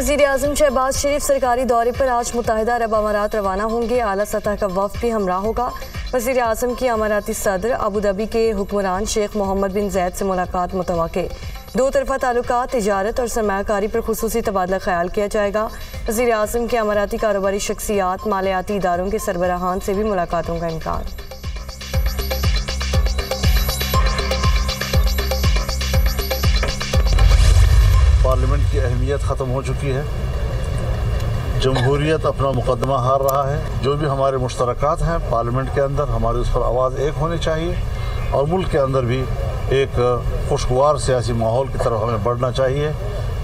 वज़ीर-ए-आज़म शहबाज शरीफ सरकारी दौरे पर आज मुत्तहिदा अरब अमारात रवाना होंगे। आला सतह का वफ़द भी हमरा होगा। वज़ीर-ए-आज़म की अमाराती सदर अबू धाबी के हुक्मरान शेख मोहम्मद बिन ज़ैद से मुलाकात मुतवक्के। दो तरफ़ा ताल्लुकात, तिजारत और सरमायाकारी पर खुसूसी तबादला ख्याल किया जाएगा। वज़ीर-ए-आज़म के अमाराती कारोबारी शख्सियात, मालियाती इदारों के सरबराहान से भी मुलाकातों का इम्कान। पार्लियामेंट की अहमियत ख़त्म हो चुकी है। जमहूरियत अपना मुकदमा हार रहा है। जो भी हमारे मुश्तरकात हैं पार्लियामेंट के अंदर, हमारी उस पर आवाज़ एक होनी चाहिए और मुल्क के अंदर भी एक खुशगवार सियासी माहौल की तरफ हमें बढ़ना चाहिए।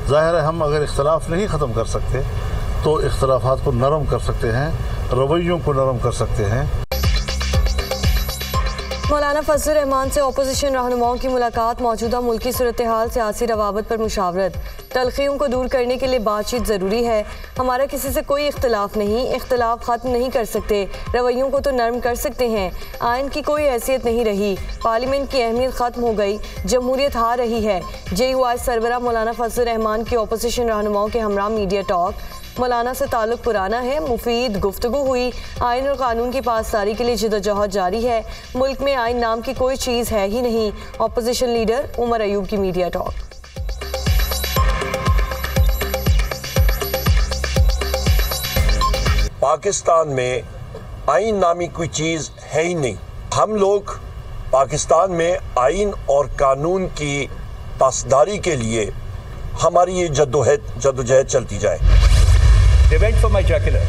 ज़ाहिर है हम अगर इख्तलाफ नहीं ख़त्म कर सकते तो इख्तलाफात को नरम कर सकते हैं, रवैयों को नरम कर सकते हैं। मौलाना फजलुर रहमान से अपोजिशन रहनुमाओं की मुलाकात। मौजूदा मुल्की सूरत हाल, सियासी रवाबत पर मुशावरत। तलखियों को दूर करने के लिए बातचीत ज़रूरी है। हमारा किसी से कोई इख्तलाफ नहीं, इख्तलाफ ख़त्म नहीं कर सकते, रवैयों को तो नरम कर सकते हैं। आइन की कोई हैसियत नहीं रही, पार्लियामेंट की अहमियत ख़त्म हो गई, जमहूरियत हार रही है। JUI सरबराह मौलाना फजलुर रहमान की अपोजिशन रहनुमाओं के हमरा मीडिया टॉक। मौलाना से ताल्लुक पुराना है, मुफीद गुफ्तगू हुई। आइन और कानून की पासदारी के लिए जिदोजहद जारी है। मुल्क में आइन नाम की कोई चीज़ है ही नहीं। अपोजिशन लीडर उमर अयूब की मीडिया टॉक। पाकिस्तान में आइन नामी कोई चीज़ है ही नहीं। हम लोग पाकिस्तान में आइन और कानून की पासदारी के लिए हमारी ये जद्दोजहद चलती जाए। They went for my jugular.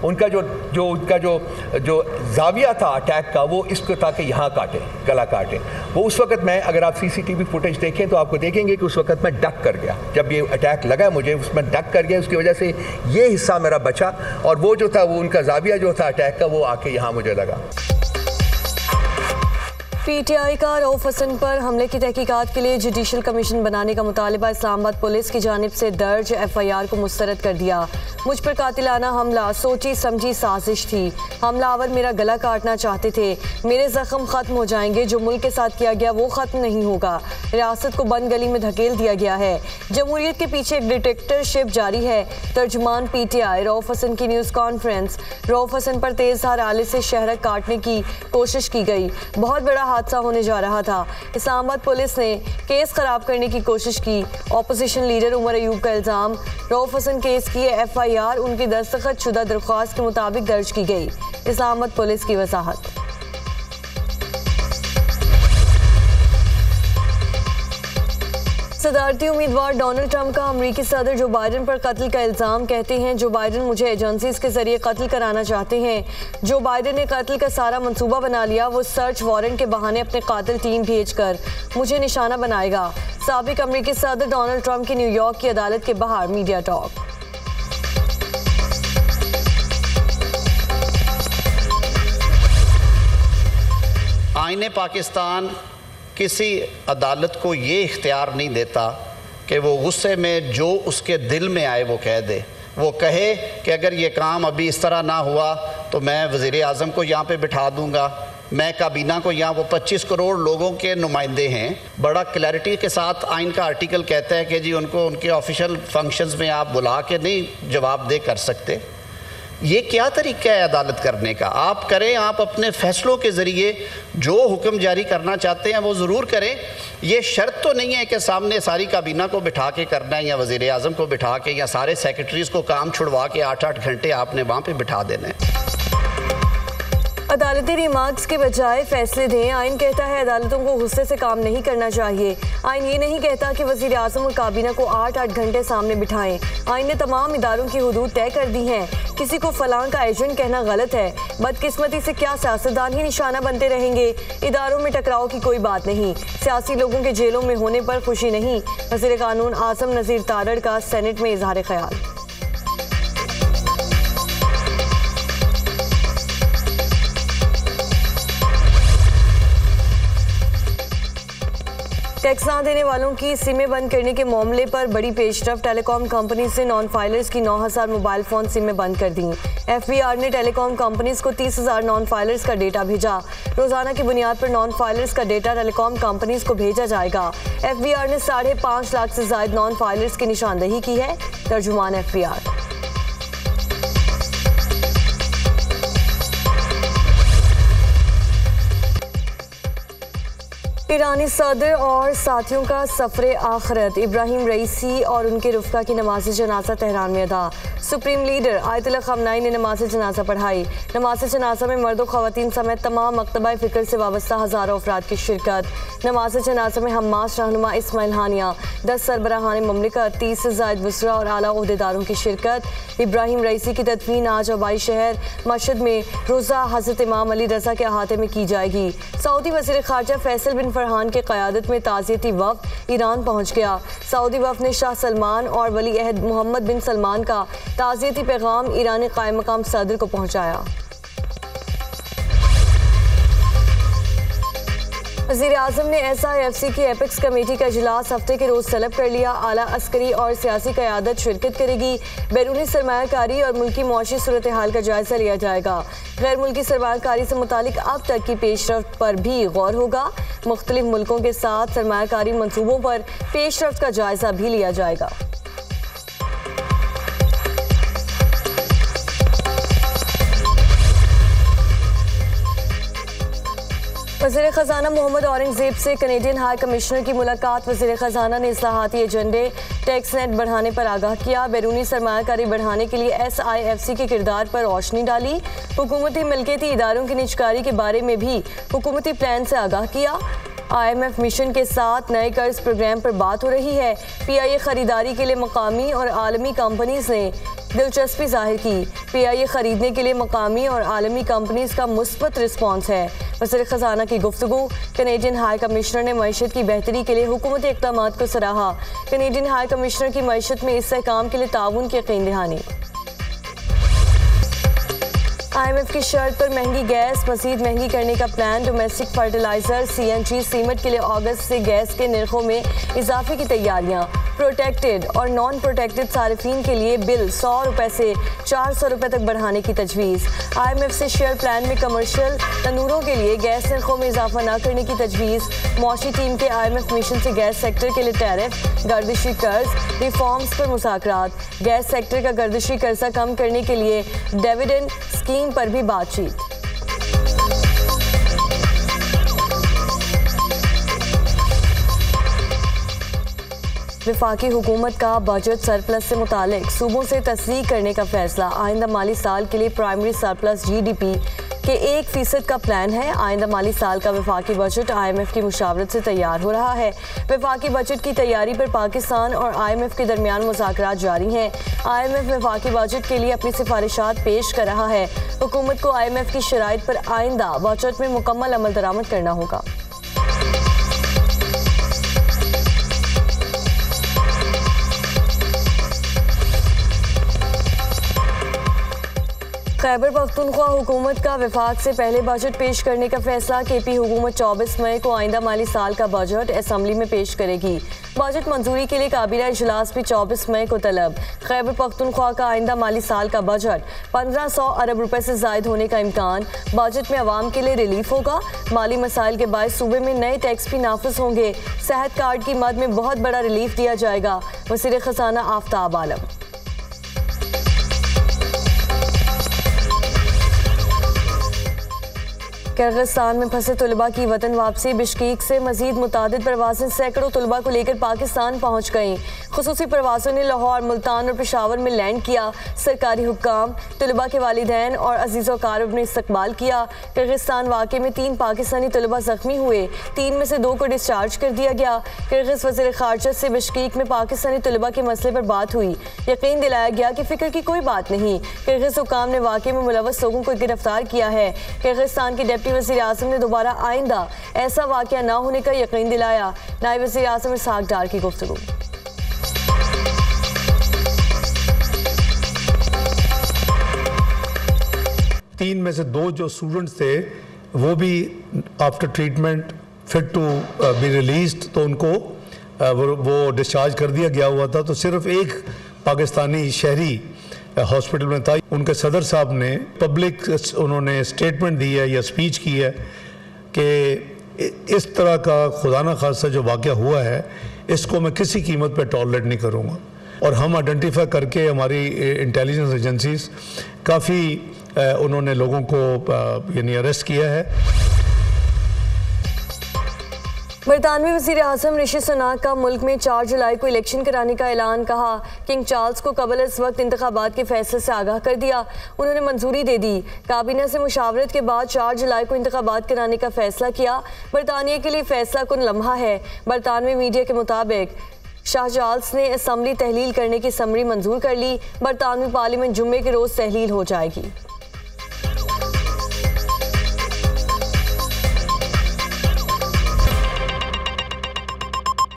उनका जो जाविया था अटैक का, वो इसको था कि यहाँ काटे, गला काटे। वो उस वक्त मैं, अगर आप CCTV फुटेज देखें तो आपको देखेंगे कि उस वक्त मैं डक कर गया। जब ये अटैक लगा मुझे, उसमें डक कर गया, उसकी वजह से ये हिस्सा मेरा बचा और वो जो था, वो उनका जाविया जो था अटैक का, वो आके यहाँ मुझे लगा। PTI का रऊफ हसन पर हमले की तहकीकात के लिए जुडिशल कमीशन बनाने का मुतालिबा। इस्लामाबाद पुलिस की जानिब से दर्ज FIR को मुस्तरद कर दिया। मुझ पर कातिलाना हमला सोची समझी साजिश थी। हमलावर मेरा गला काटना चाहते थे। मेरे जख्म ख़त्म हो जाएंगे, जो मुल्क के साथ किया गया वो ख़त्म नहीं होगा। रियासत को बंद गली में धकेल दिया गया है। जमहूरियत के पीछे एक डिक्टेटरशिप जारी है। तर्जुमान PTI रऊफ हसन की न्यूज़ कॉन्फ्रेंस। रऊफ हसन पर तेज़धार आले से शहरक काटने की कोशिश की गई। बहुत बड़ा हादसा होने जा रहा था। इस्लामाबाद पुलिस ने केस खराब करने की कोशिश की। अपोजिशन लीडर उमर अयूब का इल्ज़ाम। रऊफ हसन केस की FIR उनकी दस्तखत शुदा दरख्वास्त के मुताबिक दर्ज की गई। इस्लामाबाद पुलिस की वजाहत। सदारती उम्मीदवार डोनाल्ड ट्रंप का अमरीकी सदर जो बाइडन पर कत्ल का इल्ज़ाम। कहते हैं जो बाइडन मुझे एजेंसीज के जरिए कत्ल कराना चाहते हैं। जो बाइडन ने कत्ल का सारा मंसूबा बना लिया। वो सर्च वारंट के बहाने अपने कातिल टीम भेजकर मुझे निशाना बनाएगा। साबिक अमरीकी सदर डोनाल्ड ट्रंप की न्यूयॉर्क की अदालत के बाहर मीडिया टॉक। आईने पाकिस्तान किसी अदालत को ये इख्तियार नहीं देता कि वो गुस्से में जो उसके दिल में आए वो कह दे। वो कहे कि अगर ये काम अभी इस तरह ना हुआ तो मैं वज़ीर-ए-आज़म को यहाँ पे बिठा दूँगा, मैं काबीना को यहाँ। वो 25 करोड़ लोगों के नुमाइंदे हैं। बड़ा क्लैरिटी के साथ आइन का आर्टिकल कहता है कि जी उनको उनके ऑफिशियल फंक्शंस में आप बुला के नहीं जवाब दे कर सकते। ये क्या तरीका है अदालत करने का? आप करें, आप अपने फ़ैसलों के ज़रिए जो हुक्म जारी करना चाहते हैं वो ज़रूर करें। ये शर्त तो नहीं है कि सामने सारी काबीना को बिठा के करना है या वज़ीर-ए-आज़म को बिठा के या सारे सेक्रेटरीज़ को काम छुड़वा के 8-8 घंटे आपने वहाँ पे बिठा देना है। अदालती रिमार्क्स के बजाय फैसले दें। आइन कहता है अदालतों को गुस्से से काम नहीं करना चाहिए। आइन ये नहीं कहता कि वज़ीर-ए-आज़म और काबीना को 8-8 घंटे सामने बिठाएं। आइन ने तमाम इदारों की हुदूद तय कर दी हैं। किसी को फलां का एजेंट कहना गलत है। बदकिस्मती से क्या सियासतदान ही निशाना बनते रहेंगे? इदारों में टकराव की कोई बात नहीं। सियासी लोगों के जेलों में होने पर खुशी नहीं। वज़ीर कानून आज़म नज़ीर तारड़ का सेनेट में इजहार ख्याल। टैक्स ना देने वालों की सिमें बंद करने के मामले पर बड़ी पेशरफ। टेलीकॉम कंपनी से नॉन फाइलर्स की 9,000 मोबाइल फ़ोन सिमें बंद कर दी। FBR ने टेलीकॉम कंपनीज को 30,000 नॉन फाइलर्स का डेटा भेजा। रोजाना की बुनियाद पर नॉन फाइलर्स का डेटा टेलीकॉम कंपनीज को भेजा जाएगा। FBR ने 5.5 लाख से ज्यादा नॉन फाइलर्स की निशानदेही की है। तर्जुमान FBR। ईरानी सदर और साथियों का सफरे आखिरत। इब्राहिम रईसी और उनके रुफ़का की नमाज जनाजा तेहरान में अदा। सुप्रीम लीडर आयतुल्लाह खमनाई ने नमाज जनाजा पढ़ाई। नमाज जनाजा में मर्द और ख़वातीन समेत तमाम मकतबा फ़िक्र से वाबस्ता हज़ारों अफराद की शिरकत। नमाज जनाजा में हमास रहनुमा इस्माइल हानिया, 10 सरबराहान ममलिकत, 30 से ज़ायद वज़रा और आला ओहदेदारों की शिरकत। इब्राहिम रईसी की तदफीन आज आबाई शहर मशहद में रोज़ा हज़रत इमाम अली रज़ा के अहाते में की जाएगी। सऊदी वज़ीर ख़ारजा फैसल बिन फरहान की क़यादत में ताज़ियती वफ़द ईरान पहुँच गया। सऊदी वफ़द ने शाह सलमान और वली अहद मोहम्मद बिन सलमान का ताज़ियती पैगाम ईरानी कायम मकाम सदर को पहुँचाया। वज़ीर-ए-आज़म ने SIFC की एपेक्स कमेटी का इजलास हफ्ते के रोज़ तलब कर लिया। आला अस्करी और सियासी क़यादत शिरकत करेगी। बैरूनी सरमायाकारी और मुल्की मुआशी सूरत हाल का जायज़ा लिया जाएगा। गैर मुल्की सरमायाकारी से मुतालिक अब तक की पेशरफ्त पर भी गौर होगा। मुख्तलिफ मुल्कों के साथ सरमायाकारी मंसूबों पर पेशरफ्त का जायज़ा भी लिया जाएगा। वज़ीर ख़ज़ाना मोहम्मद औरंगज़ेब से कनेडियन हाई कमिश्नर की मुलाकात। वज़ीर ख़ज़ाना ने इस्लाहाती एजेंडे टैक्स नेट बढ़ाने पर आगाह किया। बैरूनी सरमायाकारी बढ़ाने के लिए SIFC के किरदार पर रोशनी डाली। हुकूमती मिल्कियती इदारों की निजकारी के बारे में भी हुकूमती प्लान से आगाह किया। IMF मिशन के साथ नए कर्ज प्रोग्राम पर बात हो रही है। PIA खरीदारी के लिए मकामी और आलमी कंपनीज ने दिलचस्पी जाहिर की। PIA खरीदने के लिए मकामी और आलमी कंपनीज का मुस्बत रिस्पॉन्स है। वज़ीर ख़ज़ाना की गुफ्तगू। कनेडियन हाई कमिश्नर ने मईशत की बेहतरी के लिए हुकूमती इक़दामात को सराहा। कनेडियन हाई कमिश्नर की मईशत में इस्तेहकाम के लिए ताउन की यकीन दहानी। IMF की शर्त पर महंगी गैस मज़ीद महंगी करने का plan. Domestic fertiliser CNG cement के लिए अगस्त से गैस के निर्खों में इजाफे की तैयारियां। प्रोटेक्टेड और नॉन प्रोटेक्टेड सारिफीन के लिए बिल 100 रुपये से 400 रुपये तक बढ़ाने की तजवीज़। IMF से शेयर प्लान में कमर्शियल तनूरों के लिए गैस निर्खों में इजाफा न करने की तजवीज़। मौशी टीम के IMF मिशन से गैस सेक्टर के लिए टैरिफ, गर्दिशी कर्ज, रिफॉर्म्स पर मुज़ाकरात। गैस सेक्टर का गर्दिशी कर्जा कम करने के लिए डिविडेंड स्कीम पर भी बातचीत। वफाकी हुकूमत का बजट सरप्लस से मुतालिक सूबों से तस्दीक करने का फैसला। आइंदा माली साल के लिए प्राइमरी सरप्लस GDP के 1% का प्लान है। आइंदा माली साल का वफाकी बजट IMF की मुशावरत से तैयार हो रहा है। वफाकी बजट की तैयारी पर पाकिस्तान और IMF के दरमियान मुज़ाकरात जारी हैं। IMF वफाकी बजट के लिए अपनी सिफारिशात पेश कर रहा है। हुकूमत को IMF की शराइत पर आइंदा बजट में मुकम्मल अमल दरामद करना होगा। खैबर पख्तूनख्वा हुकूमत का वफाक से पहले बजट पेश करने का फैसला। KP हुकूमत 24 मई को आइंदा माली साल का बजट असम्बली में पेश करेगी। बजट मंजूरी के लिए काबिला इजलास भी 24 मई को तलब। खैबर पख्तूनख्वा का आइंदा माली साल का बजट 1500 अरब रुपए से ज़ायद होने का इम्कान। बजट में आवाम के लिए रिलीफ होगा। माली मसाइल के बायस सूबे में नए टैक्स भी नाफिज होंगे। सेहत कार्ड की मद में बहुत बड़ा रिलीफ दिया जाएगा। वज़ीर ख़ज़ाना आफ्ताब आलम। किर्गिस्तान में फंसे तलबा की वतन वापसी। बिश्केक से मजीद मुतादिद परवाज़ें सैकड़ों तलबा को लेकर पाकिस्तान पहुँच गईं। खुसूसी परवाज़ों ने लाहौर, मुल्तान और पेशावर में लैंड किया। सरकारी हुक्काम, तलबा के वालिदैन और अजीज़ व क़ारिब ने इस्तकबाल किया। किर्गिस्तान वाक़े में 3 पाकिस्तानी तलबा ज़ख्मी हुए। 3 में से 2 को डिस्चार्ज कर दिया गया। किर्गिज़ वज़ीर ख़ारजा से बिश्केक में पाकिस्तानी तलबा के मसले पर बात हुई। यकीन दिलाया गया कि फ़िक्र की कोई बात नहीं। किर्गिज़ हुक्काम ने वाक़े में मुलव्वस लोगों को गिरफ्तार किया है। किर्गिस्तान के डिप्टी वज़ीर आज़म ने दोबारा आइंदा ऐसा वाक़या न होने का यकीन दिलाया। नायब वज़ीर आज़म इसहाक़ डार की गुफ्तगू। 3 में से 2 जो स्टूडेंट्स थे वो भी after treatment fit to be released, तो उनको वो डिस्चार्ज कर दिया गया हुआ था। तो सिर्फ एक पाकिस्तानी शहरी हॉस्पिटल में था। उनके सदर साहब ने पब्लिक उन्होंने स्टेटमेंट दी है या स्पीच की है कि इस तरह का खुदा न खास्ता जो वाक़या हुआ है इसको मैं किसी कीमत पे टॉलरेट नहीं करूँगा। और हम आइडेंटिफाई करके हमारी इंटेलिजेंस एजेंसीज काफ़ी उन्होंने लोगों को यानी अरेस्ट किया है। बरतानवी वज़ीर आज़म ऋषि सुनाक का मुल्क में 4 जुलाई को इलेक्शन कराने का ऐलान। कहा किंग चार्ल्स को कबल इस वक्त इंतखाबात के फैसले से आगाह कर दिया, उन्होंने मंजूरी दे दी। काबीना से मुशावरत के बाद 4 जुलाई को इंतखाबात कराने का फैसला किया। बरतानिया के लिए फैसला कुन लम्हा है। बरतानवी मीडिया के मुताबिक शाह चार्ल्स ने असम्बली तहलील करने की समरी मंजूर कर ली। बरतानवी पार्लियामेंट जुम्मे के रोज़ तहलील हो जाएगी।